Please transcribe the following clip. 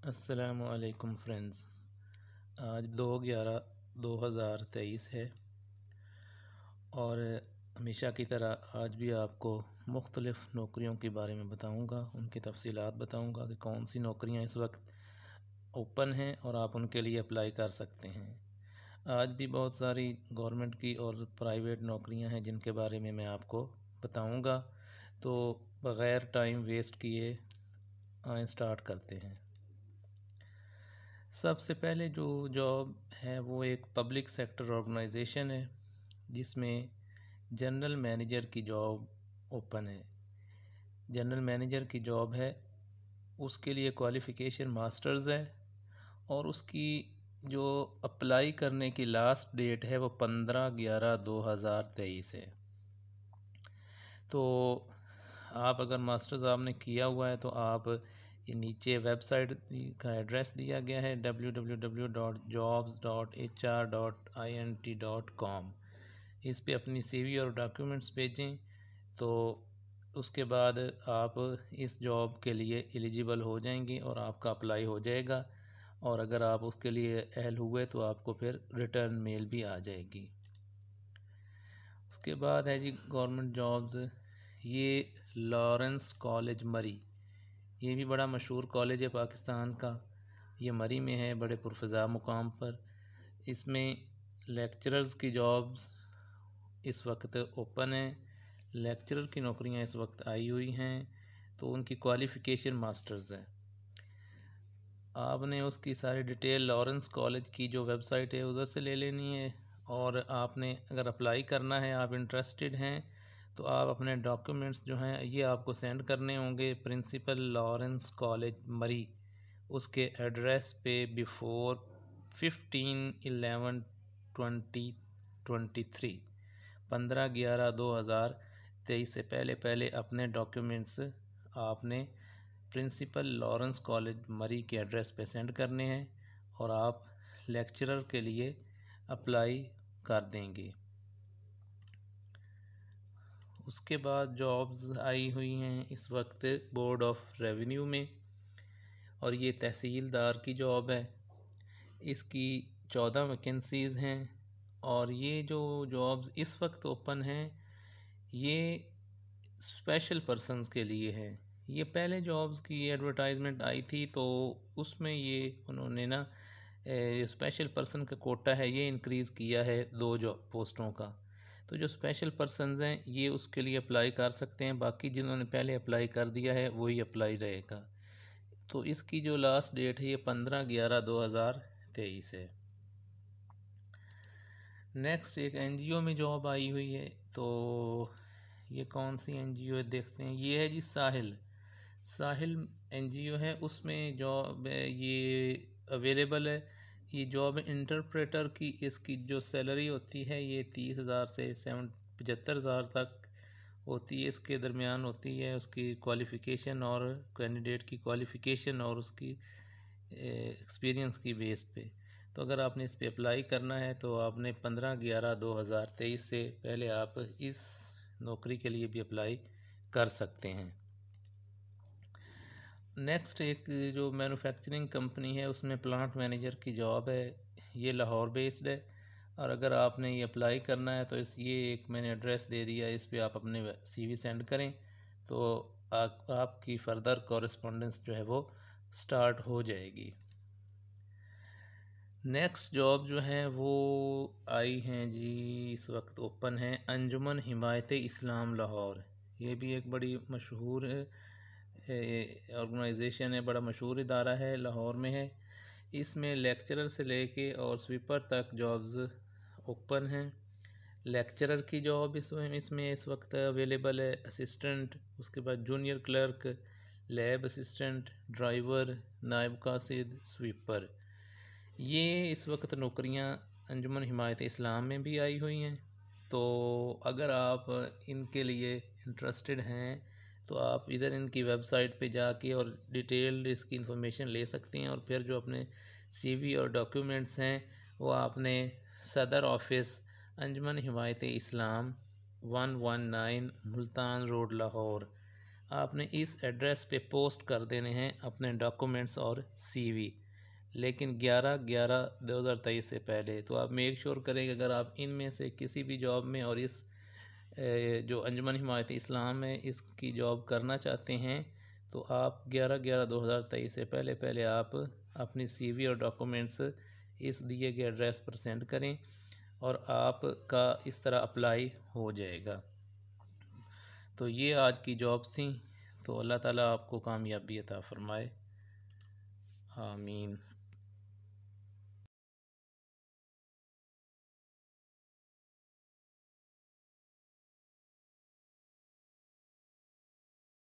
अस्सलामुअलैकुम फ्रेंड्स। आज 2/11/2023 है और हमेशा की तरह आज भी आपको मुख्तलिफ़ नौकरियों के बारे में बताऊंगा, उनकी तफसीलात बताऊंगा कि कौन सी नौकरियां इस वक्त ओपन हैं और आप उनके लिए अप्लाई कर सकते हैं। आज भी बहुत सारी गवर्नमेंट की और प्राइवेट नौकरियां हैं जिनके बारे में मैं आपको बताऊंगा। तो बग़ैर टाइम वेस्ट किए आए स्टार्ट करते हैं। सबसे पहले जो जॉब है वो एक पब्लिक सेक्टर ऑर्गेनाइजेशन है जिसमें जनरल मैनेजर की जॉब ओपन है। जनरल मैनेजर की जॉब है, उसके लिए क्वालिफ़िकेशन मास्टर्स है और उसकी जो अप्लाई करने की लास्ट डेट है वो 15/11/2023 है। तो आप अगर मास्टर्स आपने किया हुआ है तो आप ये नीचे वेबसाइट का एड्रेस दिया गया है www.jobs.hr.int.com। इस पे अपनी सीवी और डॉक्यूमेंट्स भेजें तो उसके बाद आप इस जॉब के लिए एलिजिबल हो जाएंगे और आपका अप्लाई हो जाएगा। और अगर आप उसके लिए अहल हुए तो आपको फिर रिटर्न मेल भी आ जाएगी। उसके बाद है जी गवर्नमेंट जॉब्स। ये लॉरेंस कॉलेज मरी, ये भी बड़ा मशहूर कॉलेज है पाकिस्तान का। ये मरी में है, बड़े पुरफ़ज़ा मुकाम पर। इसमें लेक्चरर्स की जॉब्स इस वक्त ओपन है। लेक्चरर की नौकरियां इस वक्त आई हुई हैं, तो उनकी क्वालिफ़िकेशन मास्टर्स है। आपने उसकी सारी डिटेल लॉरेंस कॉलेज की जो वेबसाइट है उधर से ले लेनी है। और आपने अगर अप्लाई करना है, आप इंटरेस्टेड हैं, तो आप अपने डॉक्यूमेंट्स जो हैं ये आपको सेंड करने होंगे प्रिंसिपल लॉरेंस कॉलेज मरी, उसके एड्रेस पे बिफोर 15/11/2023 15/11/2023 से पहले अपने डॉक्यूमेंट्स आपने प्रिंसिपल लॉरेंस कॉलेज मरी के एड्रेस पे सेंड करने हैं और आप लेक्चरर के लिए अप्लाई कर देंगे। उसके बाद जॉब्स आई हुई हैं इस वक्त बोर्ड ऑफ रेवेन्यू में, और ये तहसीलदार की जॉब है। इसकी 14 वैकेंसीज़ हैं और ये जो जॉब्स इस वक्त ओपन हैं ये स्पेशल पर्सन्स के लिए है। ये पहले जॉब्स की एडवर्टाइजमेंट आई थी तो उसमें ये उन्होंने ना स्पेशल पर्सन का कोटा है ये इंक्रीज़ किया है 2 जॉब पोस्टों का। तो जो स्पेशल पर्सन्स हैं ये उसके लिए अप्लाई कर सकते हैं, बाकी जिन्होंने पहले अप्लाई कर दिया है वही अप्लाई रहेगा। तो इसकी जो लास्ट डेट है ये 15/11/2023 है। नेक्स्ट एक एनजीओ में जॉब आई हुई है, तो ये कौन सी एनजीओ है देखते हैं। ये है जी साहिल एनजीओ है, उसमें जॉब ये अवेलेबल है। ये जॉब इंटरप्रेटर की, इसकी जो सैलरी होती है ये 30,000 से 75,000 तक होती है, इसके दरमियान होती है। उसकी क्वालिफ़िकेशन और कैंडिडेट की क्वालिफ़िकेशन और उसकी एक्सपीरियंस की बेस पे। तो अगर आपने इस पे अप्लाई करना है तो आपने 15/11/2023 से पहले आप इस नौकरी के लिए भी अप्लाई कर सकते हैं। नेक्स्ट एक जो मैन्युफैक्चरिंग कंपनी है उसमें प्लांट मैनेजर की जॉब है। ये लाहौर बेस्ड है और अगर आपने ये अप्लाई करना है तो ये एक मैंने एड्रेस दे दिया, इस पे आप अपने सीवी सेंड करें तो आपकी फ़र्दर कॉरेस्पॉन्डेंस जो है वो स्टार्ट हो जाएगी। नेक्स्ट जॉब जो है वो आई हैं जी इस वक्त ओपन है अंजुमन हिमायत इस्लाम लाहौर। ये भी एक बड़ी मशहूर ऑर्गेनाइजेशन है, बड़ा मशहूर इदारा है, लाहौर में है। इसमें लेक्चरर से लेके और स्वीपर तक जॉब्स ओपन हैं। लेक्चरर की जॉब इसमें इस वक्त अवेलेबल है असिस्टेंट, उसके बाद junior clerk, lab assistant, driver, नायब कासिद, स्वीपर। ये इस वक्त नौकरियां अंजुमन हिमायत इस्लाम में भी आई हुई हैं। तो अगर आप इनके लिए इंटरेस्टेड हैं तो आप इधर इनकी वेबसाइट पे जाके और डिटेल्ड इसकी इंफॉर्मेशन ले सकते हैं। और फिर जो अपने सीवी और डॉक्यूमेंट्स हैं वो आपने सदर ऑफिस अंजुमन हिमायत इस्लाम 119 मुल्तान रोड लाहौर आपने इस एड्रेस पे पोस्ट कर देने हैं अपने डॉक्यूमेंट्स और सीवी, लेकिन 11/11/2023 से पहले। तो आप मेक श्योर करें कि अगर आप इनमें से किसी भी जॉब में और इस जो अंजुमन हिमायत इस्लाम है इसकी जॉब करना चाहते हैं तो आप 11/11/2023 से पहले आप अपनी सीवी और डॉक्यूमेंट्स इस दिए गए एड्रेस पर सेंड करें और आपका इस तरह अप्लाई हो जाएगा। तो ये आज की जॉब्स थी। तो अल्लाह ताला आपको कामयाबी अता फरमाए, आमीन।